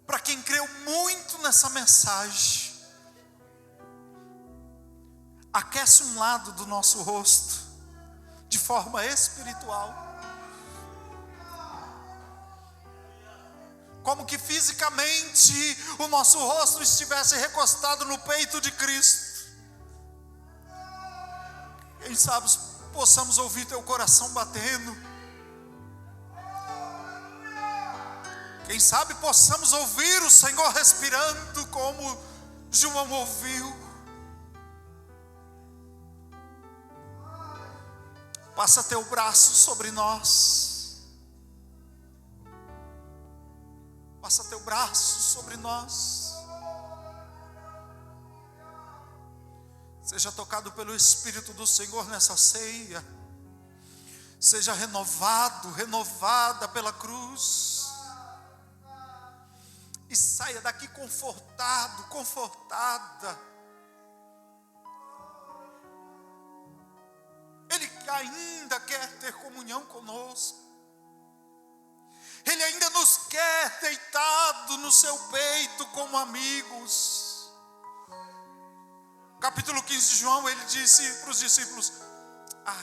Para quem creu muito nessa mensagem, aquece um lado do nosso rosto de forma espiritual. Como que fisicamente o nosso rosto estivesse recostado no peito de Cristo. Quem sabe possamos ouvir teu coração batendo. Quem sabe possamos ouvir o Senhor respirando como João ouviu. Passa teu braço sobre nós. Passa teu braço sobre nós. Seja tocado pelo Espírito do Senhor nessa ceia. Seja renovado, renovada pela cruz. E saia daqui confortado, confortada. Ele ainda quer ter comunhão conosco. Ele ainda nos quer deitado no seu peito como amigos. Capítulo 15 de João, ele disse para os discípulos: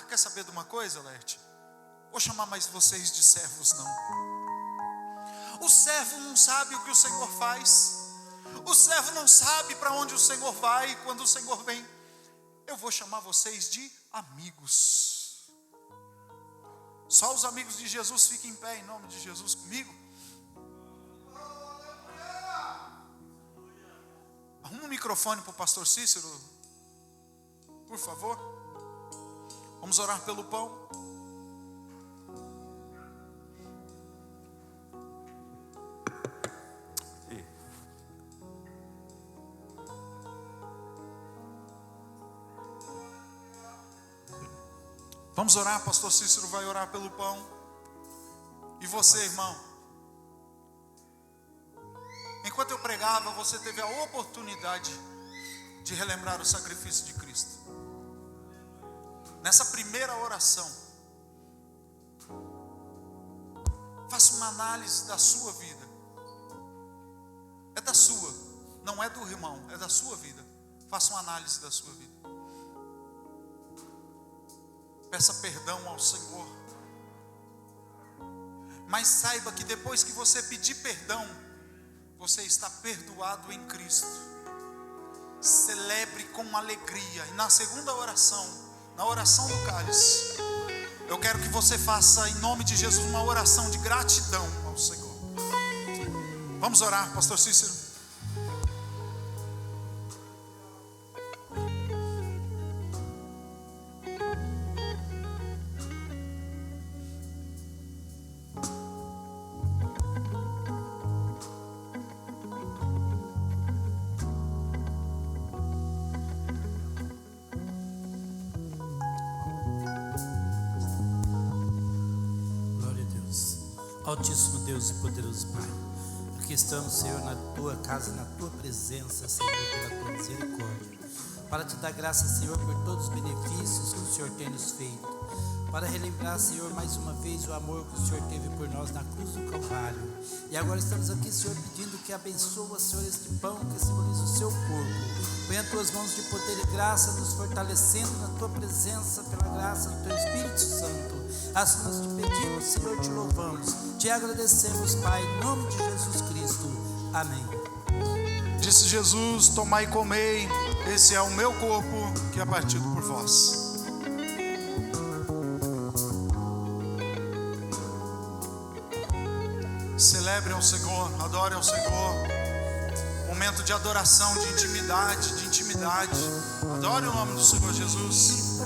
quer saber de uma coisa, Lerte? Vou chamar mais vocês de servos não. O servo não sabe o que o Senhor faz. O servo não sabe para onde o Senhor vai quando o Senhor vem. Eu vou chamar vocês de amigos. Só os amigos de Jesus fiquem em pé em nome de Jesus comigo. Arruma um microfone para o pastor Cícero, por favor. Vamos orar pelo pão. Vamos orar, pastor Cícero vai orar pelo pão. E você, irmão, enquanto eu pregava, você teve a oportunidade de relembrar o sacrifício de Cristo. Nessa primeira oração, faça uma análise da sua vida. É da sua, não é do irmão, é da sua vida. Faça uma análise da sua vida. Peça perdão ao Senhor. Mas saiba que depois que você pedir perdão, você está perdoado em Cristo. Celebre com alegria. E na segunda oração, na oração do cálice, eu quero que você faça em nome de Jesus uma oração de gratidão ao Senhor. Vamos orar, pastor Cícero. Altíssimo Deus e poderoso Pai, aqui estamos, Senhor, na tua casa, na tua presença, Senhor, pela tua misericórdia. para te dar graça, Senhor, por todos os benefícios que o Senhor tem nos feito, para relembrar, Senhor, mais uma vez o amor que o Senhor teve por nós na cruz do Calvário. E agora estamos aqui, Senhor, pedindo que abençoa, Senhor, este pão que simboliza o seu corpo. Põe as tuas mãos de poder e graça, nos fortalecendo na tua presença, pela graça do teu Espírito Santo. Assim nós te pedimos, Senhor, te louvamos, te agradecemos, Pai, em nome de Jesus Cristo. Amém. Disse Jesus: tomai e comei, esse é o meu corpo que é partido por vós. Celebre ao Senhor, adore ao Senhor. Momento de adoração, de intimidade. Adore o nome do Senhor Jesus.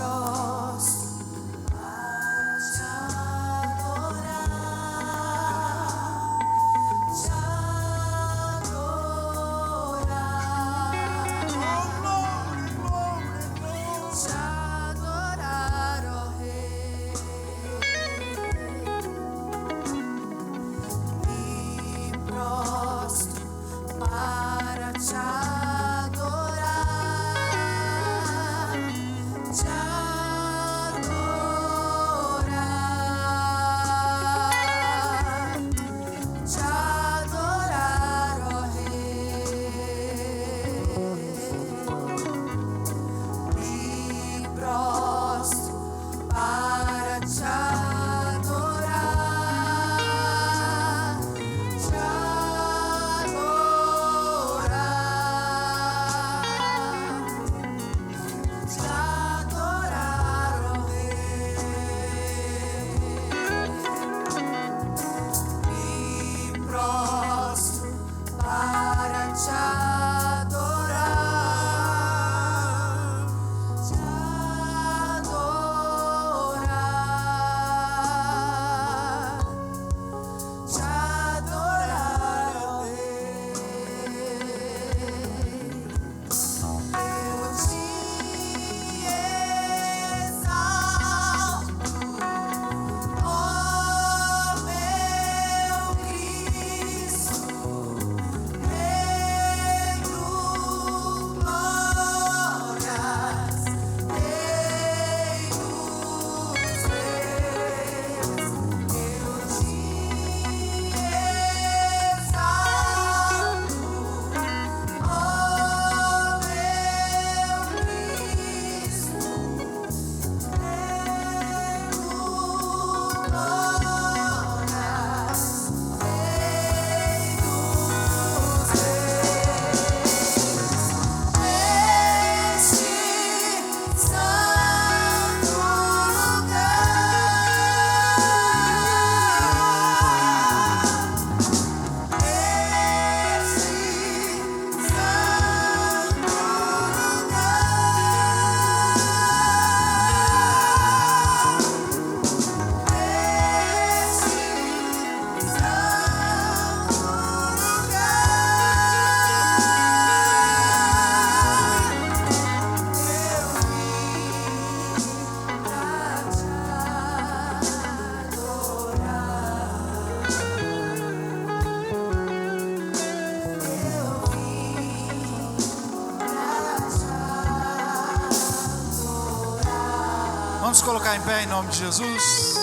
Vamos colocar em pé em nome de Jesus.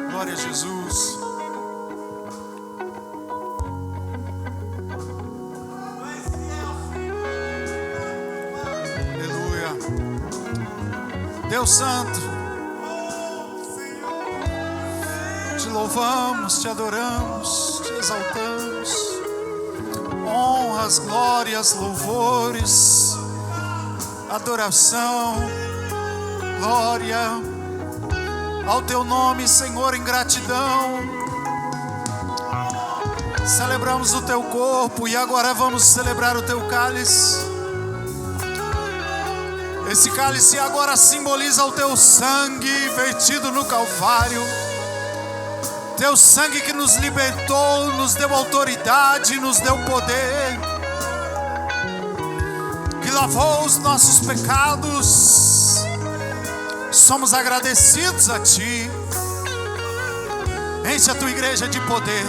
Glória a Jesus. Aleluia. Deus Santo, te louvamos, te adoramos, te exaltamos. Honras, glórias, louvores, adoração, glória ao teu nome, Senhor, em gratidão. Celebramos o teu corpo e agora vamos celebrar o teu cálice. Esse cálice agora simboliza o teu sangue vertido no Calvário. Teu sangue que nos libertou, nos deu autoridade, nos deu poder, que lavou os nossos pecados. Somos agradecidos a Ti. Enche a Tua igreja de poder,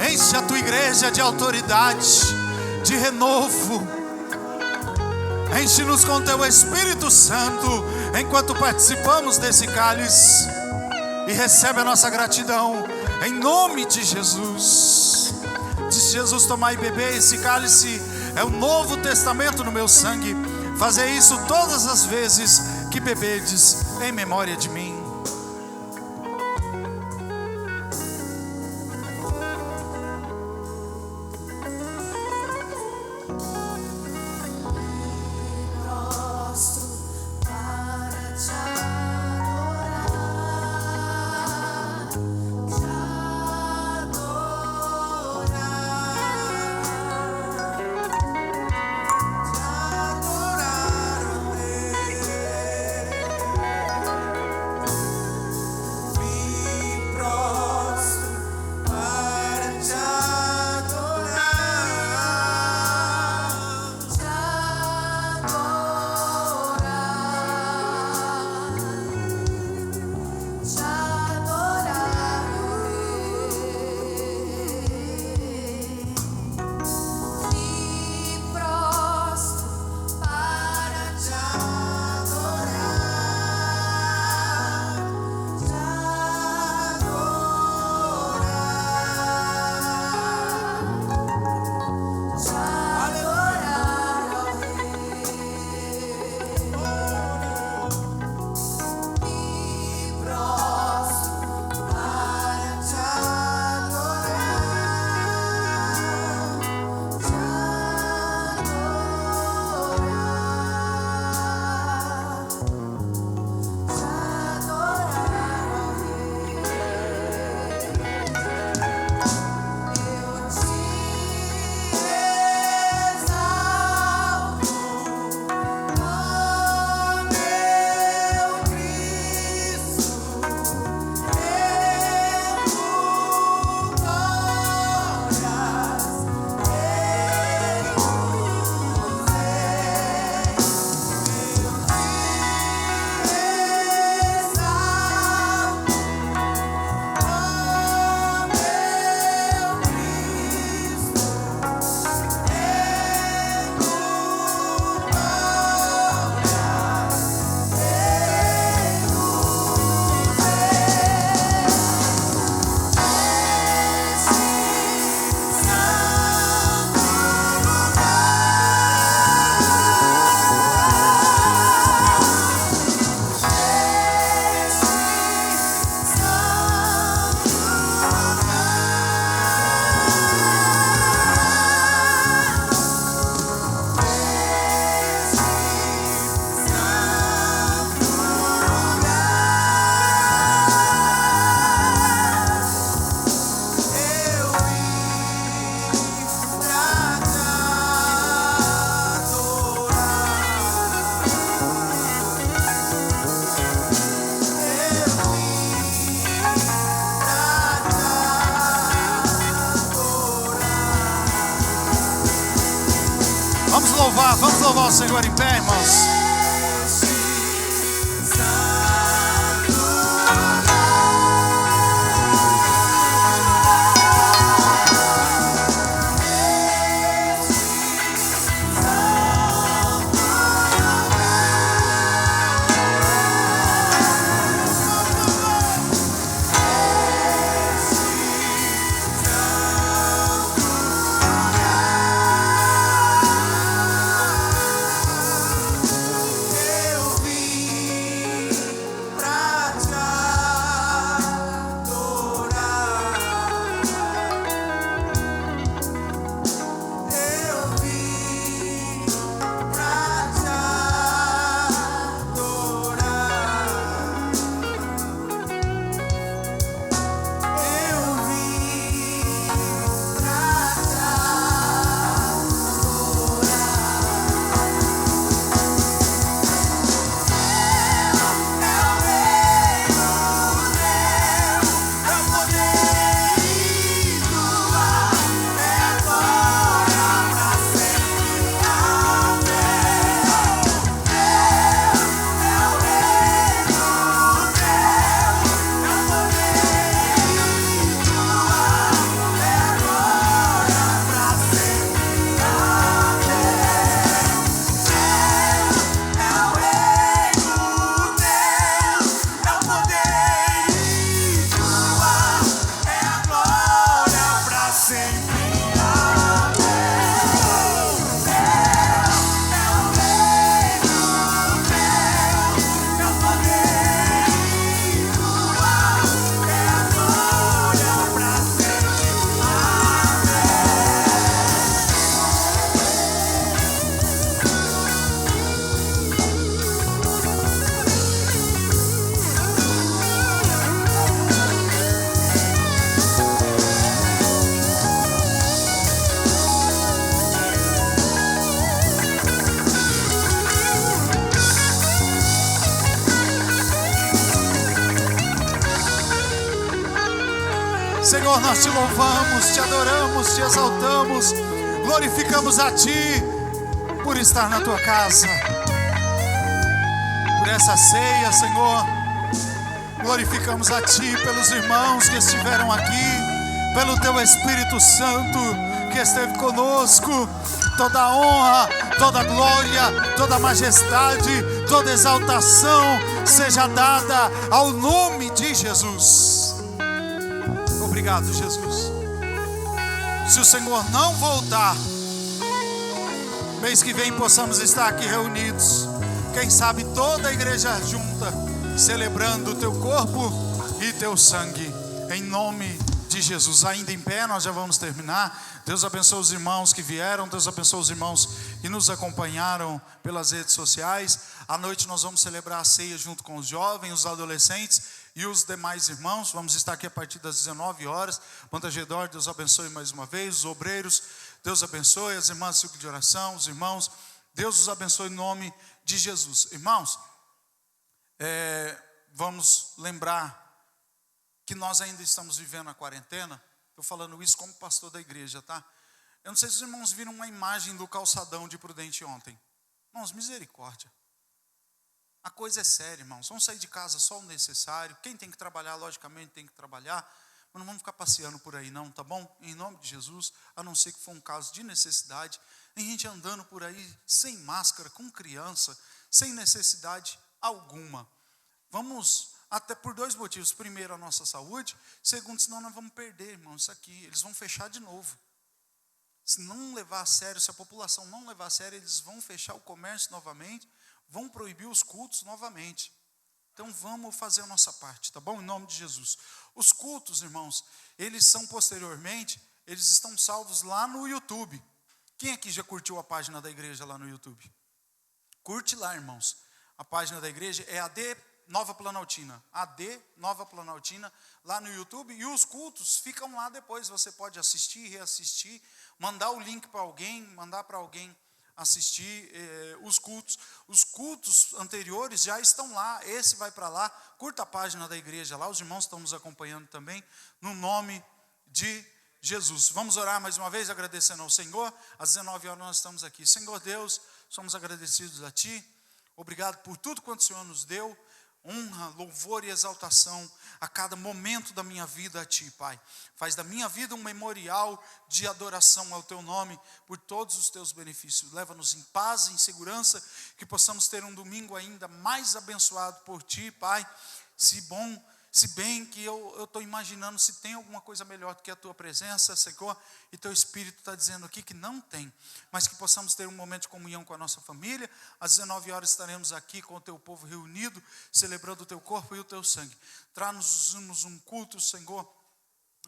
enche a Tua igreja de autoridade, de renovo. Enche-nos com Teu Espírito Santo, enquanto participamos desse cálice. E recebe a nossa gratidão, em nome de Jesus. Disse Jesus: tomai e beber, esse cálice é o novo testamento no meu sangue. Fazei isso todas as vezes que beberdes, em memória de mim. Vamos louvar o Senhor em pé, irmãos. Senhor, nós te louvamos, te adoramos, te exaltamos, glorificamos a Ti por estar na Tua casa, por essa ceia, Senhor. Glorificamos a Ti pelos irmãos que estiveram aqui, pelo Teu Espírito Santo que esteve conosco. Toda honra, toda glória, toda majestade, toda exaltação seja dada ao nome de Jesus. Obrigado, Jesus. Se o Senhor não voltar, mês que vem possamos estar aqui reunidos, quem sabe toda a igreja junta, celebrando o Teu corpo e Teu sangue, em nome de Jesus. Ainda em pé, nós já vamos terminar. Deus abençoe os irmãos que vieram, Deus abençoe os irmãos que nos acompanharam pelas redes sociais. À noite nós vamos celebrar a ceia junto com os jovens, os adolescentes e os demais irmãos. Vamos estar aqui a partir das 19 horas. Pantagedor, Deus abençoe mais uma vez. Os obreiros, Deus abençoe. As irmãs do ciclo de oração, os irmãos, Deus os abençoe em nome de Jesus. Irmãos, vamos lembrar que nós ainda estamos vivendo a quarentena. Estou falando isso como pastor da igreja, tá? Eu não sei se os irmãos viram uma imagem do calçadão de Prudente ontem. Irmãos, misericórdia. A coisa é séria, irmãos. Vamos sair de casa só o necessário. Quem tem que trabalhar, logicamente, tem que trabalhar. Mas não vamos ficar passeando por aí, não, tá bom? Em nome de Jesus, a não ser que for um caso de necessidade. Tem gente andando por aí sem máscara, com criança, sem necessidade alguma. Vamos... Até por dois motivos. Primeiro, a nossa saúde. Segundo, senão nós vamos perder, irmãos, isso aqui. Eles vão fechar de novo. Se não levar a sério, se a população não levar a sério, eles vão fechar o comércio novamente, vão proibir os cultos novamente. Então vamos fazer a nossa parte, tá bom? Em nome de Jesus. Os cultos, irmãos, eles são posteriormente, eles estão salvos lá no YouTube. Quem aqui já curtiu a página da igreja lá no YouTube? Curte lá, irmãos. A página da igreja é AD Nova Planaltina, AD Nova Planaltina, lá no YouTube, e os cultos ficam lá depois, você pode assistir, reassistir, mandar o link para alguém, mandar para alguém assistir os cultos anteriores já estão lá, esse vai para lá, curta a página da igreja lá, os irmãos estão nos acompanhando também, no nome de Jesus. Vamos orar mais uma vez, agradecendo ao Senhor. Às 19 horas nós estamos aqui. Senhor Deus, somos agradecidos a Ti, obrigado por tudo quanto o Senhor nos deu. Honra, louvor e exaltação a cada momento da minha vida a Ti, Pai. Faz da minha vida um memorial de adoração ao Teu nome, por todos os Teus benefícios. Leva-nos em paz, em segurança, que possamos ter um domingo ainda mais abençoado por Ti, Pai. Se bem que eu estou imaginando se tem alguma coisa melhor do que a Tua presença, Senhor, e Teu Espírito está dizendo aqui que não tem, mas que possamos ter um momento de comunhão com a nossa família. Às 19 horas estaremos aqui com o Teu povo reunido, celebrando o Teu corpo e o Teu sangue. Traz-nos um culto, Senhor,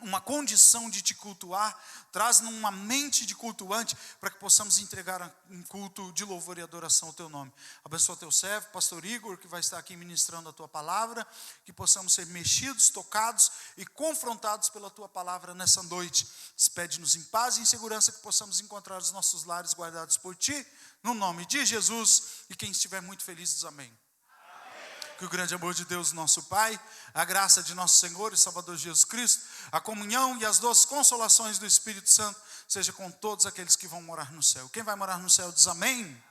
uma condição de Te cultuar, traz-nos uma mente de cultuante, para que possamos entregar um culto de louvor e adoração ao Teu nome. Abençoa Teu servo, pastor Igor, que vai estar aqui ministrando a Tua palavra, que possamos ser mexidos, tocados e confrontados pela Tua palavra nessa noite. Despede-nos em paz e em segurança, que possamos encontrar os nossos lares guardados por Ti, no nome de Jesus, e quem estiver muito feliz diz amém. Que o grande amor de Deus, nosso Pai, a graça de nosso Senhor e Salvador Jesus Cristo, a comunhão e as doces consolações do Espírito Santo, seja com todos aqueles que vão morar no céu. Quem vai morar no céu diz amém.